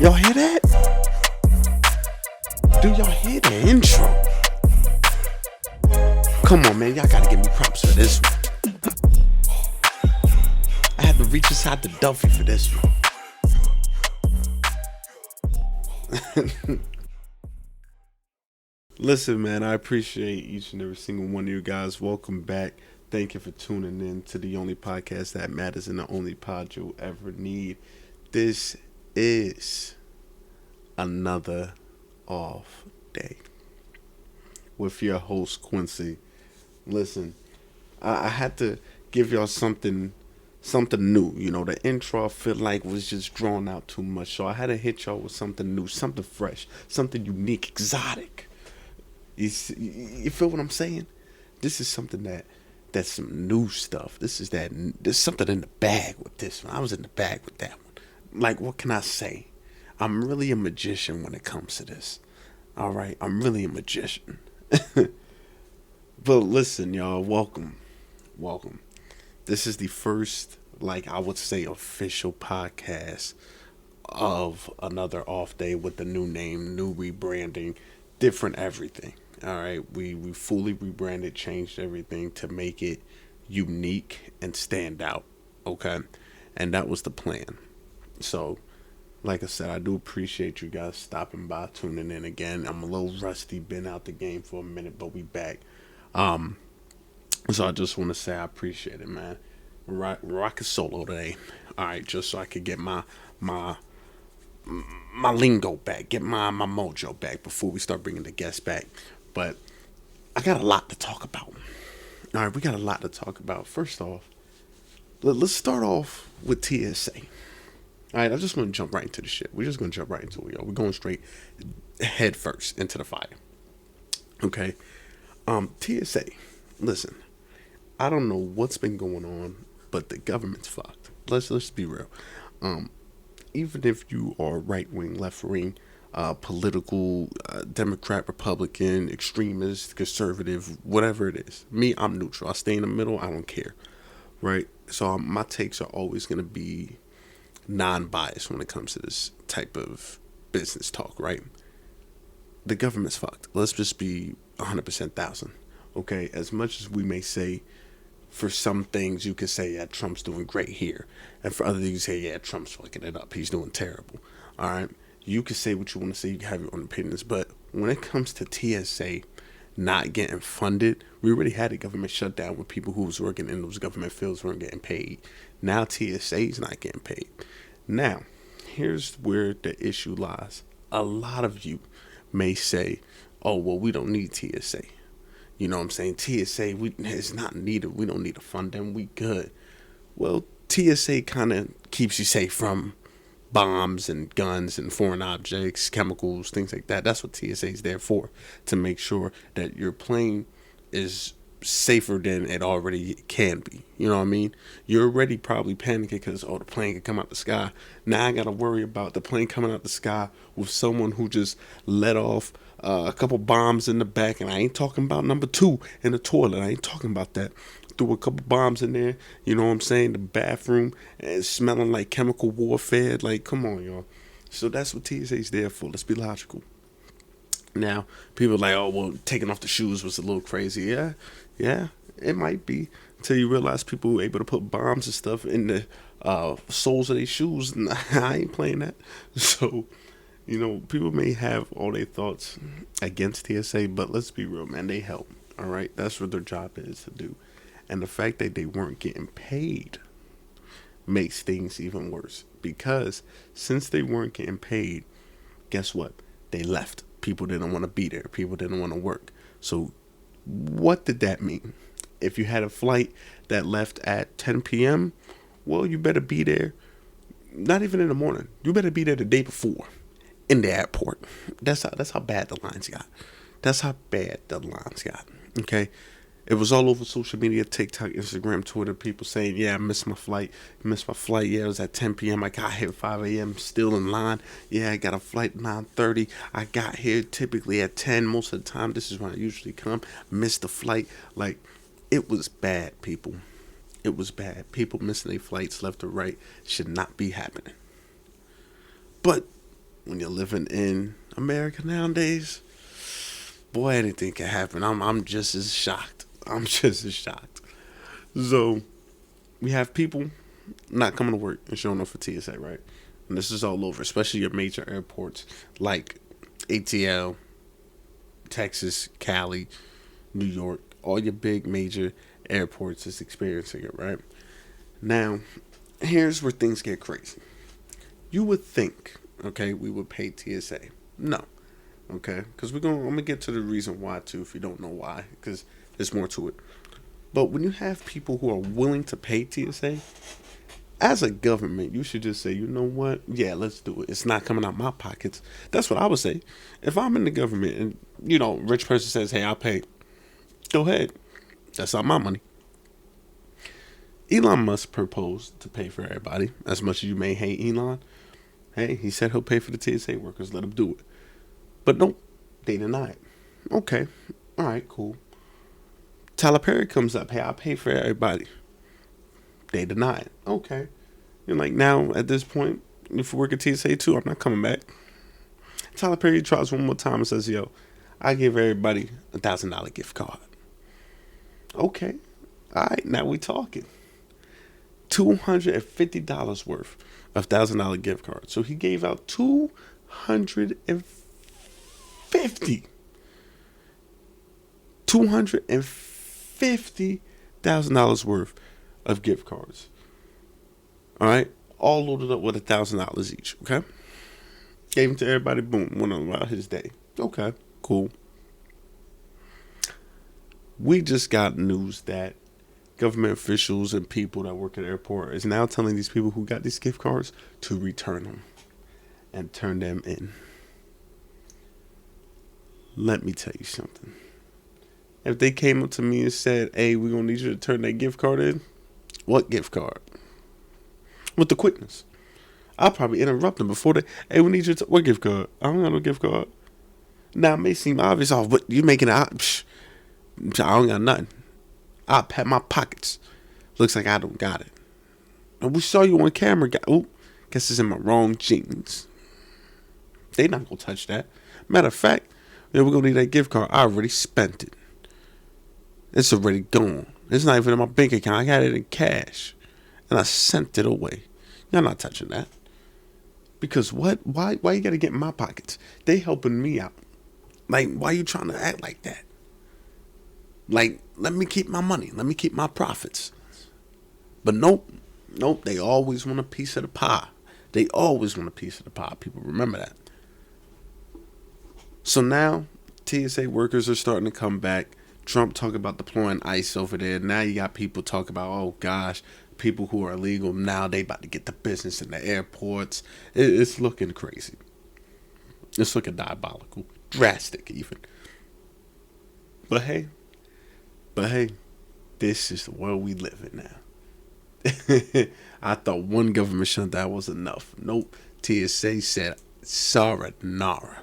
Y'all hear that? Do y'all hear the intro? Come on, man. Y'all gotta give me props for this one. I had to reach inside the Duffy for this one. Listen, man, I appreciate each and every single one of you guys. Welcome back. Thank you for tuning in to the only podcast that matters and the only pod you'll ever need. This is another off day with your host, Quincy. Listen, I had to give y'all something new. You know, the intro I feel like was just drawn out too much. So I had to hit y'all with something new, something fresh, something unique, exotic. You feel what I'm saying? This is something that's some new stuff. There's something in the bag with this one. I was in the bag with that one. Like, what can I say? I'm really a magician when it comes to this. All right, I'm really a magician. But listen, y'all, welcome. This is the first, I would say, official podcast of another off day with the new name, new rebranding, different everything. All right, we fully rebranded, changed everything to make it unique and stand out. Okay, and that was the plan. So, like I said, I do appreciate you guys stopping by, tuning in again. I'm a little rusty, been out the game for a minute, but we back. So I just want to say I appreciate it, man. Rock a solo today. All right, just so I could get my lingo back, get my mojo back before we start bringing the guests back. But I got a lot to talk about. All right, we got a lot to talk about. First off, let's start off with TSA. All right, I'm just going to jump right into the shit. We're just going to jump right into it, y'all. We're going straight head first into the fire. Okay. TSA. Listen, I don't know what's been going on, but the government's fucked. Let's be real. Even if you are right wing, left wing, political, Democrat, Republican, extremist, conservative, whatever it is. Me, I'm neutral. I stay in the middle. I don't care. Right? So my takes are always going to be non-biased when it comes to this type of business talk, right? The government's fucked. Let's just be 100% thousand. Okay? As much as we may say, for some things you could say, yeah, Trump's doing great here. And for other things you say, yeah, Trump's fucking it up. He's doing terrible. All right? You can say what you want to say. You can have your own opinions. But when it comes to TSA not getting funded, we already had a government shutdown with people who was working in those government fields weren't getting paid. Now TSA is not getting paid. Now, here's where the issue lies. A lot of you may say, oh, well, we don't need TSA. You know what I'm saying? TSA is not needed. We don't need to fund them. We good. Well, TSA kind of keeps you safe from bombs and guns and foreign objects, chemicals, things like that. That's what TSA is there for, to make sure that your plane is safer than it already can be. You know what I mean? You're already probably panicking because, the plane can come out the sky. Now I got to worry about the plane coming out the sky with someone who just let off a couple bombs in the back. And I ain't talking about number 2 in the toilet. I ain't talking about that. Threw a couple bombs in there. You know what I'm saying? The bathroom and smelling like chemical warfare. Like, come on, y'all. So that's what TSA's there for. Let's be logical. Now, people are like, oh, well, taking off the shoes was a little crazy. Yeah, it might be. Until you realize people were able to put bombs and stuff in the soles of their shoes. I ain't playing that. So, people may have all their thoughts against TSA, but let's be real, man. They help, all right? That's what their job is to do. And the fact that they weren't getting paid makes things even worse. Because since they weren't getting paid, guess what? They left. People didn't want to be there. People didn't want to work. So what did that mean? If you had a flight that left at 10 p.m., well, you better be there. Not even in the morning. You better be there the day before in the airport. That's how bad the lines got. Okay? It was all over social media, TikTok, Instagram, Twitter, people saying, yeah, I missed my flight. Yeah, it was at 10 p.m. I got here at 5 a.m., still in line. Yeah, I got a flight at 9:30. I got here typically at 10. Most of the time, this is when I usually come. Missed the flight. It was bad, people. It was bad. People missing their flights left or right should not be happening. But when you're living in America nowadays, boy, anything can happen. I'm just as shocked. I'm just as shocked. So we have people not coming to work and showing up for TSA, right? And this is all over, especially your major airports like ATL, Texas, Cali, New York. All your big major airports is experiencing it, right? Now, here's where things get crazy. You would think, okay, we would pay TSA. No, okay, because I'm gonna get to the reason why too. If you don't know why, because there's more to it. But when you have people who are willing to pay TSA, as a government, you should just say, you know what? Yeah, let's do it. It's not coming out my pockets. That's what I would say. If I'm in the government and, rich person says, hey, I'll pay, go ahead. That's not my money. Elon Musk proposed to pay for everybody. As much as you may hate Elon, hey, he said he'll pay for the TSA workers. Let him do it. But nope, they deny it. Okay, all right, cool. Tyler Perry comes up. Hey, I'll pay for everybody. They deny it. Okay. You're like, now, at this point, if we work at TSA too, I'm not coming back. Tyler Perry tries one more time and says, yo, I give everybody $1,000 gift card. Okay. All right, now we talking. $250 worth of $1,000 gift card. So he gave out $250,000 worth of gift cards. All right, all loaded up with $1,000 each. Okay, gave them to everybody. Boom, went on about his day. Okay, cool. We just got news that government officials and people that work at the airport is now telling these people who got these gift cards to return them and turn them in. Let me tell you something. If they came up to me and said, hey, we're going to need you to turn that gift card in, what gift card? With the quickness. I'll probably interrupt them before they, hey, we need you to, what gift card? I don't got no gift card. Now, it may seem obvious, but you making it, I don't got nothing. I'll pat my pockets. Looks like I don't got it. And we saw you on camera. Guess it's in my wrong jeans. They not going to touch that. Matter of fact, yeah, we're going to need that gift card. I already spent it. It's already gone. It's not even in my bank account. I got it in cash. And I sent it away. Y'all not touching that. Because what? Why you got to get in my pockets? They helping me out. Like, why you trying to act like that? Like, let me keep my money. Let me keep my profits. But nope. They always want a piece of the pie. They always want a piece of the pie. People remember that. So now, TSA workers are starting to come back. Trump talk about deploying ICE over there. Now you got people talk about, oh gosh, people who are illegal, now they about to get the business in the airports. It's looking crazy. It's looking diabolical. Drastic even. But hey, this is the world we live in now. I thought one government shutdown was enough. Nope. TSA said, sayonara.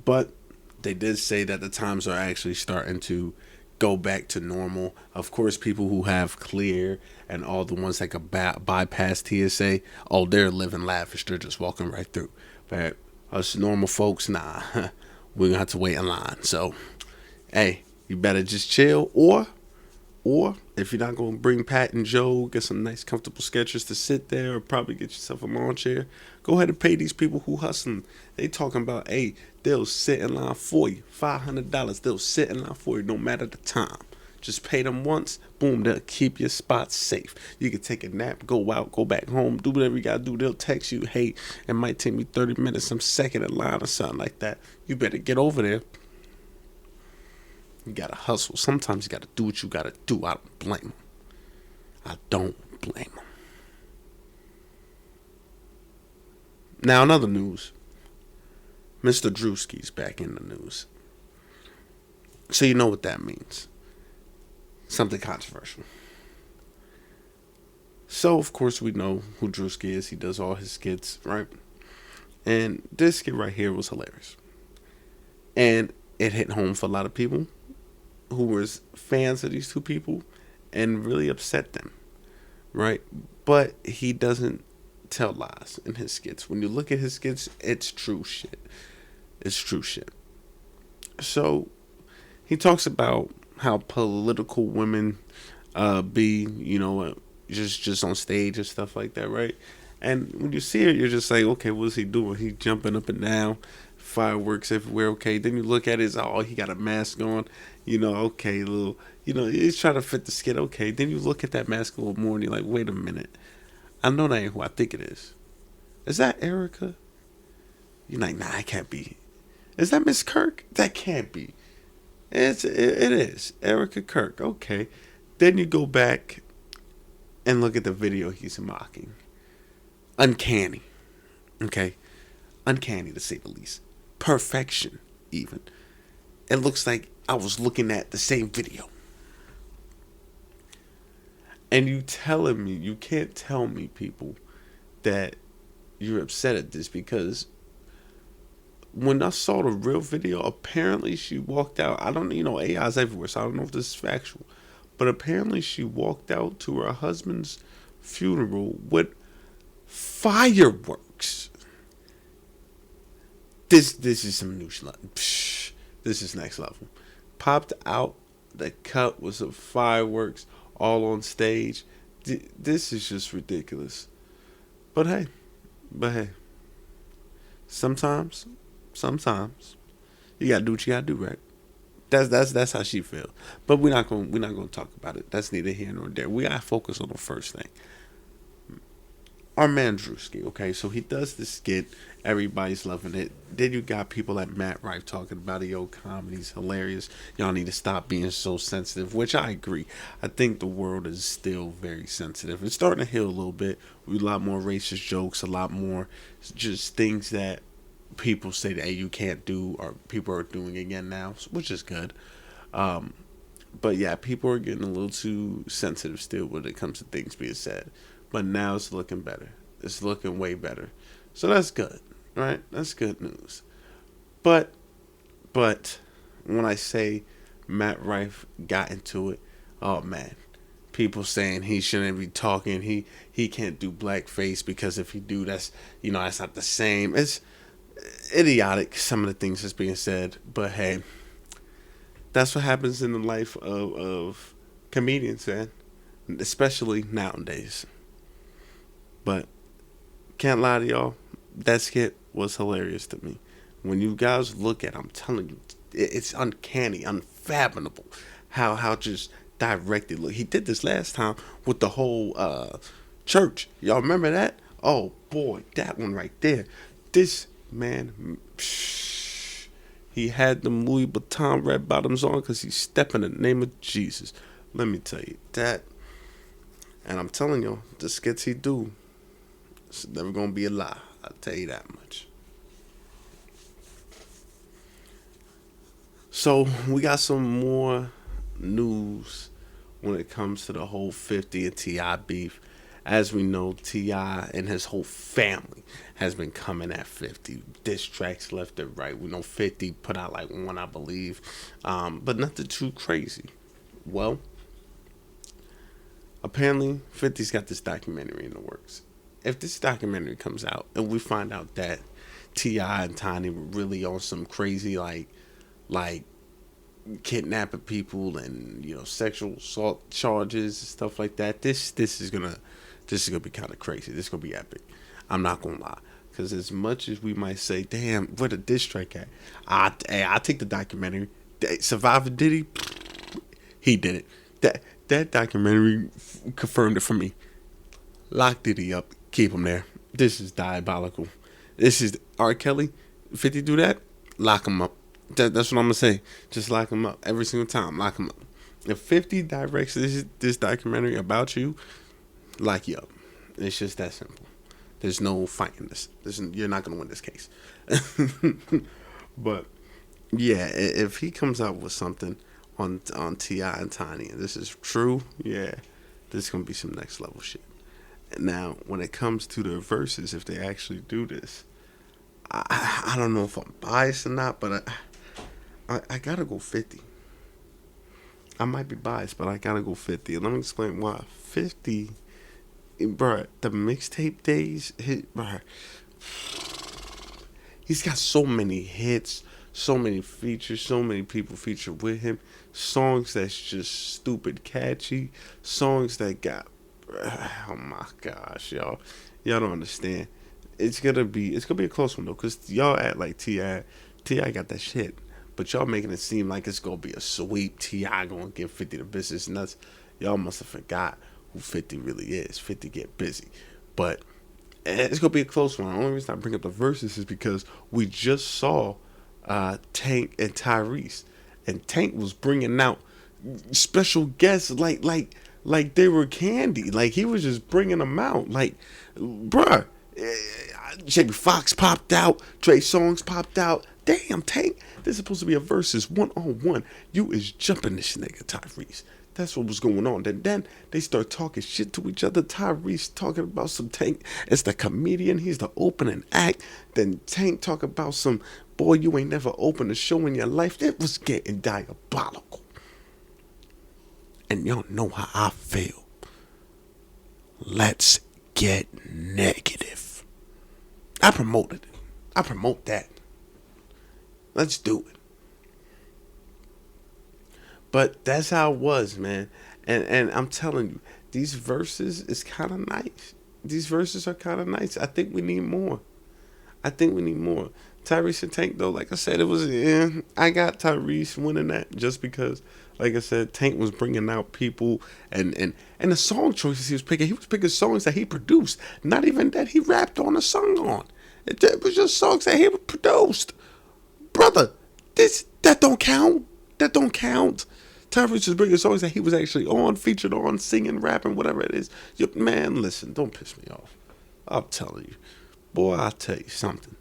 But they did say that the times are actually starting to go back to normal. Of course, people who have clear and all the ones that could bypass TSA, oh, they're living lavish. They're just walking right through. But us normal folks, nah, we're going to have to wait in line. So, hey, you better just chill. Or if you're not going to bring Pat and Joe, get some nice comfortable Skechers to sit there, or probably get yourself a lawn chair, go ahead and pay these people who hustling. They talking about, hey, they'll sit in line for you. $500, they'll sit in line for you no matter the time. Just pay them once, boom, they'll keep your spot safe. You can take a nap, go out, go back home, do whatever you got to do. They'll text you, hey, it might take me 30 minutes, I'm second in line or something like that. You better get over there. You gotta hustle. Sometimes you gotta do what you gotta do. I don't blame them. I don't blame them. Now, in other news, Mr. Druski's back in the news. So you know what that means. Something controversial. So, of course, we know who Druski is. He does all his skits, right? And this skit right here was hilarious. And it hit home for a lot of people who was fans of these two people and really upset them, right? But he doesn't tell lies in his skits. When you look at his skits, it's true shit. It's true shit. So he talks about how political women be, just on stage and stuff like that, right? And when you see it, you're just like, okay, what's he doing? He jumping up and down, fireworks everywhere. Okay, then you look at his, he got a mask on. Okay, little, he's trying to fit the skit. Okay, then you look at that mask a little more and you're like, wait a minute, I know that ain't who I think it is. Is that Erica? You're like, nah, it can't be. Is that Miss Kirk? That can't be. It is Erica Kirk. Okay, then you go back and look at the video he's mocking. Uncanny. Okay, uncanny to say the least. Perfection, even. It looks like I was looking at the same video. And you can't tell me, people, that you're upset at this, because when I saw the real video, apparently she walked out. I don't, AI's everywhere, so I don't know if this is factual. But apparently she walked out to her husband's funeral with fireworks. This is some new shit. This is next level. Popped out. The cut was of fireworks all on stage. This is just ridiculous. But hey, sometimes you gotta do what you gotta do, right? That's how she feel. But we're not gonna talk about it. That's neither here nor there. We gotta focus on the first thing. Our man Druski, okay, so he does this skit, everybody's loving it. Then you got people like Matt Rife talking about it, comedy's hilarious. Y'all need to stop being so sensitive, which I agree. I think the world is still very sensitive. It's starting to heal a little bit. We a lot more racist jokes, a lot more just things that people say that, hey, you can't do, or people are doing again now, which is good. But yeah, people are getting a little too sensitive still when it comes to things being said. But now it's looking better. It's looking way better. So that's good, right? That's good news. But when I say Matt Rife got into it, oh man, people saying he shouldn't be talking. He can't do blackface because if he do, that's that's not the same. It's idiotic, some of the things that's being said. But hey, that's what happens in the life of comedians, man, especially nowadays. But can't lie to y'all, that skit was hilarious to me. When you guys look at it, I'm telling you, it's uncanny, unfathomable how just directed. Look, he did this last time with the whole church. Y'all remember that? Oh boy, that one right there. This man, he had the Louis Vuitton red bottoms on because he stepped in the name of Jesus. Let me tell you that. And I'm telling y'all, the skits he do, it's never gonna be a lie. I'll tell you that much. So we got some more news when it comes to the whole 50 and T.I. beef. As we know, T.I. and his whole family has been coming at 50. Diss tracks left and right. We know 50 put out like one, I believe. But nothing too crazy. Well, apparently 50's got this documentary in the works. If this documentary comes out and we find out that T.I. and Tiny were really on some crazy like kidnapping people and sexual assault charges and stuff like that, this is gonna be kind of crazy. This is gonna be epic. I'm not gonna lie, because as much as we might say, damn, where the diss track at? I take the documentary. Survivor Diddy, he did it. That documentary confirmed it for me. Lock Diddy up, keep him there. This is diabolical. This is R. Kelly. 50 do that, lock him up. That's what I'm gonna say. Just lock him up every single time. Lock him up. If 50 directs this documentary about you, lock you up. It's just that simple. There's no fighting this. You're not gonna win this case. But yeah, if he comes out with something on T.I. and Tiny, and this is true, yeah, this is gonna be some next level shit. Now, when it comes to the verses, if they actually do this, I don't know if I'm biased or not, but I gotta go 50. I might be biased, but I gotta go 50. And let me explain why. 50, bruh, the mixtape days, bruh, he's got so many hits, so many features, so many people featured with him. Songs that's just stupid catchy. Songs that got, oh my gosh, y'all don't understand. It's gonna be a close one though, cause y'all act like Ti got that shit, but y'all making it seem like it's gonna be a sweep. Ti gonna give 50 the business nuts. Y'all must have forgot who 50 really is. 50 get busy, but it's gonna be a close one. The only reason I bring up the verses is because we just saw Tank and Tyrese, and Tank was bringing out special guests like they were candy. Like he was just bringing them out. Like, bruh, Jamie Foxx popped out, Trey Songz popped out. Damn, Tank, this is supposed to be a versus 1-on-1. You is jumping this nigga Tyrese. That's what was going on. Then they start talking shit to each other. Tyrese talking about some Tank as the comedian. He's the opening act. Then Tank talk about some boy, you ain't never opened a show in your life. It was getting diabolical. And y'all know how I feel. Let's get negative. I promoted it. I promote that. Let's do it. But that's how it was, man. And I'm telling you, these verses is kind of nice. These verses are kind of nice. I think we need more. I think we need more. Tyrese and Tank, though, like I said, it was, I got Tyrese winning that just because, like I said, Tank was bringing out people and the song choices he was picking songs that he produced. Not even that he rapped on a song on. It was just songs that he produced. Brother, that don't count. That don't count. Tyrese was bringing songs that he was actually on, featured on, singing, rapping, whatever it is. Man, listen, don't piss me off. I'm telling you. Boy, I'll tell you something.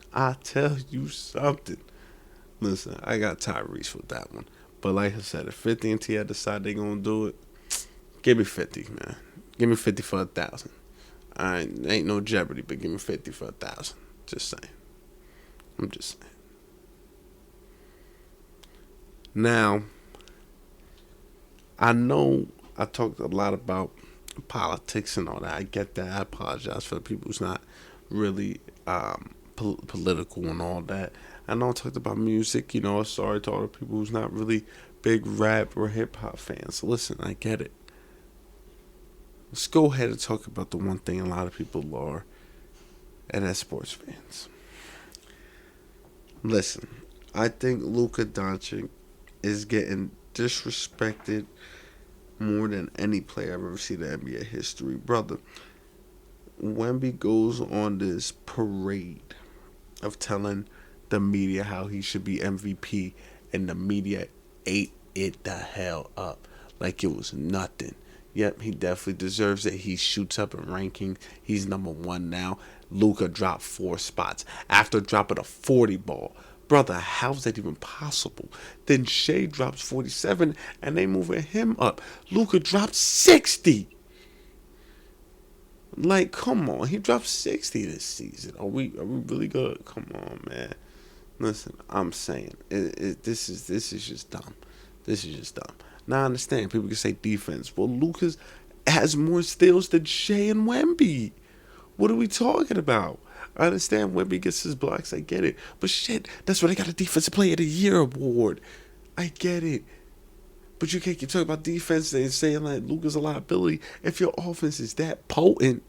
Listen, I got Tyrese with that one. But like I said, if 50 and T decide they gonna do it, give me 50, man. Give me 50 for 1,000. Ain't no jeopardy, but give me 50 for 1,000. Just saying. I'm just saying. Now, I know I talked a lot about politics and all that. I get that. I apologize for the people who's not really political and all that. I know I talked about music. Sorry to all the people who's not really big rap or hip hop fans. So listen, I get it. Let's go ahead and talk about the one thing a lot of people are, and that's sports fans. Listen, I think Luka Doncic is getting disrespected more than any player I've ever seen in NBA history. Brother, Wemby goes on this parade of telling the media how he should be MVP, and the media ate it the hell up like it was nothing. Yep, he definitely deserves it. He shoots up in ranking. He's number one now. Luka dropped 4 spots after dropping a 40 ball. Brother, how's that even possible? Then Shea drops 47 and they moving him up. Luka dropped 60. Like, come on. He dropped 60 this season. Are we really good? Come on, man. Listen, I'm saying this is just dumb. This is just dumb. Now I understand people can say defense. Well, Luka has more steals than Shea and Wemby. What are we talking about? I understand Wemby gets his blocks. I get it. But shit, that's why they got a Defensive Player of the Year award. I get it. But you can't keep talking about defense and saying like Luka's a liability if your offense is that potent.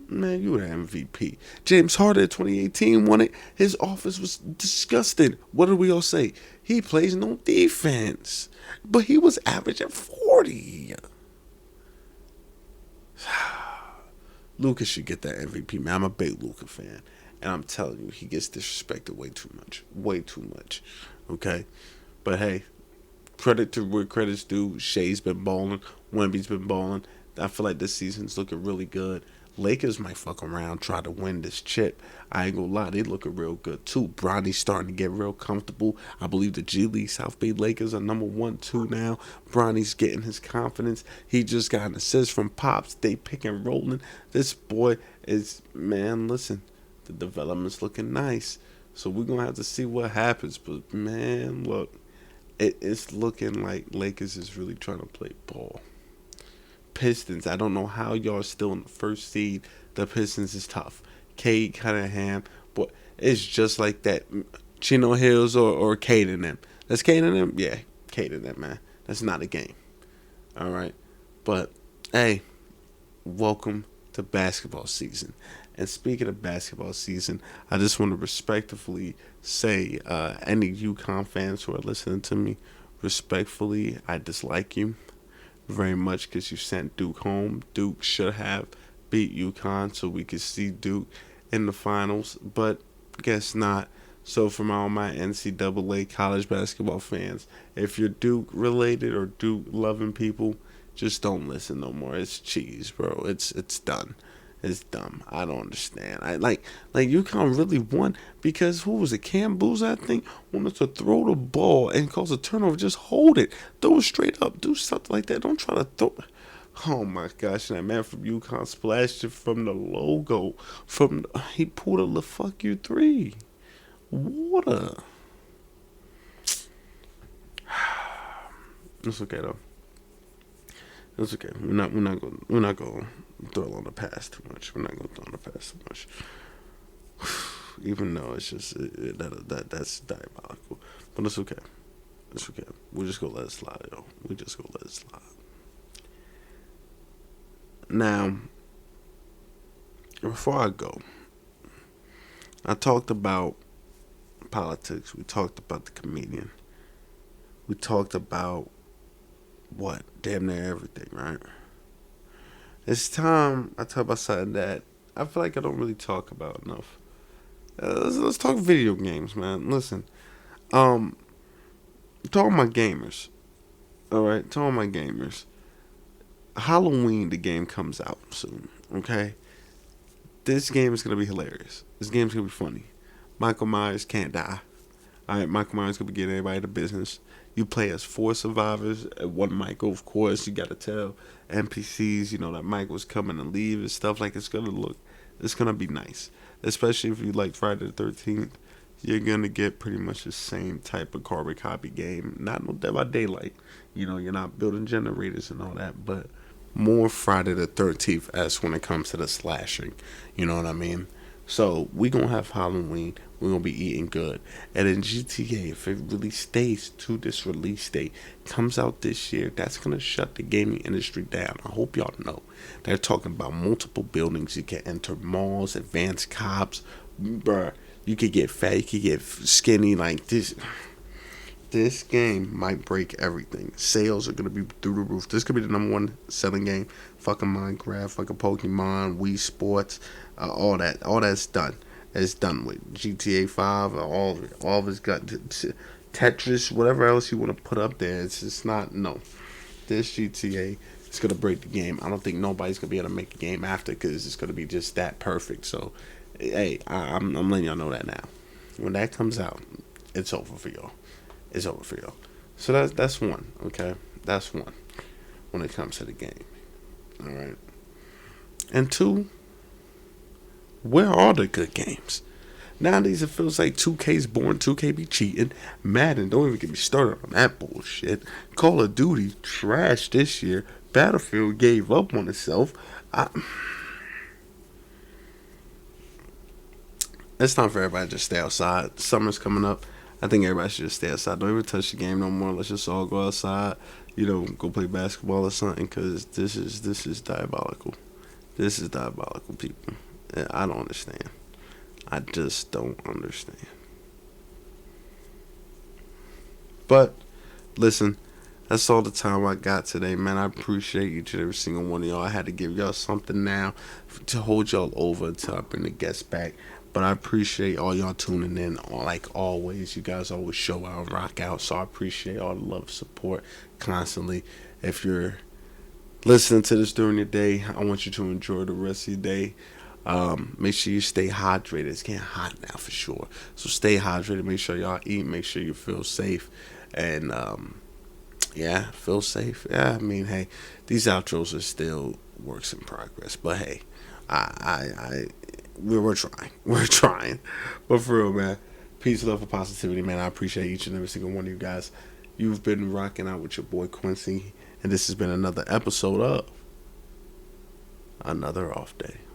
Man, you were the MVP. James Harden in 2018 won it. His offense was disgusting. What did we all say? He plays no defense. But he was averaging 40. Luka should get that MVP, man. I'm a big Luka fan. And I'm telling you, he gets disrespected way too much. Way too much. Okay? But hey, credit to where credit's due. Shea's been balling. Wemby's been balling. I feel like this season's looking really good. Lakers might fuck around, try to win this chip. I ain't gonna lie, they looking real good too. Bronny's starting to get real comfortable. I believe the G League South Bay Lakers are number 1, 2 now. Bronny's getting his confidence. He just got an assist from Pops. They pick and rolling. This boy is, man, listen, the development's looking nice. So we're gonna have to see what happens. But man, look, it's looking like Lakers is really trying to play ball. Pistons. I don't know how y'all are still in the first seed. The Pistons is tough. Cade Cunningham, but it's just like that. Chino Hills or Cade and them. That's Cade and them? Yeah, Cade and them, man. That's not a game. All right. But, hey, welcome to basketball season. And speaking of basketball season, I just want to respectfully say, any UConn fans who are listening to me, respectfully, I dislike you very much because you sent Duke home. Duke should have beat UConn so we could see Duke in the finals, but guess not. So from all my NCAA college basketball fans, if you're Duke related or Duke loving people, just don't listen no more. It's cheese, bro. It's done. It's dumb. I don't understand. I like UConn really won because who was it? Cam Booz, I think, wanted to throw the ball and cause a turnover. Just hold it. Throw it straight up. Do something like that. Don't try to throw. Oh my gosh! And that man from UConn splashed it from the logo. He pulled a fuck you three. What a. It's okay though. It's okay. We're not going to throw on the past too much. We're not going to throw on the past too much. Even though it's just that's diabolical, but it's okay. It's okay. We're just gonna let it slide, yo. We just gonna let it slide. Now, before I go, I talked about politics. We talked about the comedian. We talked about what? Damn near everything, right? It's time I talk about something that I feel like I don't really talk about enough. Let's talk video games, man. Listen, to all my gamers, all right, to all my gamers, Halloween, the game comes out soon, okay? This game is going to be hilarious. This game's going to be funny. Michael Myers can't die. All right, Michael Myers going to be getting everybody to business. You play as 4 survivors. One Michael, of course. You got to tell NPCs, that Michael's coming and leave and stuff. Like, it's going to be nice. Especially if you like Friday the 13th. You're going to get pretty much the same type of carbon copy game. Not no Dead by Daylight. You're not building generators and all that. But more Friday the 13th as when it comes to the slashing. You know what I mean? So, we going to have Halloween. We're going to be eating good. And then GTA, if it really stays to this release date, comes out this year, that's going to shut the gaming industry down. I hope y'all know. They're talking about multiple buildings. You can enter malls, advanced cops. Bruh, you could get fat, you could get skinny. Like, this game might break everything. Sales are going to be through the roof. This could be the number one selling game. Fucking Minecraft, fucking Pokemon, Wii Sports, all that. All that's done. It's done with. GTA 5, all of it's got Tetris, whatever else you want to put up there. It's just not, no. This GTA is going to break the game. I don't think nobody's going to be able to make a game after because it's going to be just that perfect. So, hey, I'm letting y'all know that now. When that comes out, it's over for y'all. It's over for y'all. So that's one, okay? That's one when it comes to the game. All right. And 2, where are the good games? Nowadays it feels like 2K's born, 2K be cheating. Madden, don't even get me started on that bullshit. Call of Duty, trash this year. Battlefield gave up on itself. It's time for everybody to just stay outside. Summer's coming up. I think everybody should just stay outside. Don't even touch the game no more. Let's just all go outside. Go play basketball or something. Because this is diabolical. This is diabolical, people. I don't understand. I just don't understand. But, listen, that's all the time I got today, man. I appreciate each and every single one of y'all. I had to give y'all something now to hold y'all over until I bring the guests back. But I appreciate all y'all tuning in. Like always, you guys always show out and rock out. So I appreciate all the love and support constantly. If you're listening to this during your day, I want you to enjoy the rest of your day. Make sure you stay hydrated. It's getting hot now for sure. So stay hydrated. Make sure y'all eat. Make sure you feel safe. And, feel safe. Yeah, I mean, hey, these outros are still works in progress. But, hey, we're trying. We're trying. But for real, man, peace, love, and positivity, man. I appreciate each and every single one of you guys. You've been rocking out with your boy Quincy. And this has been another episode of another off day.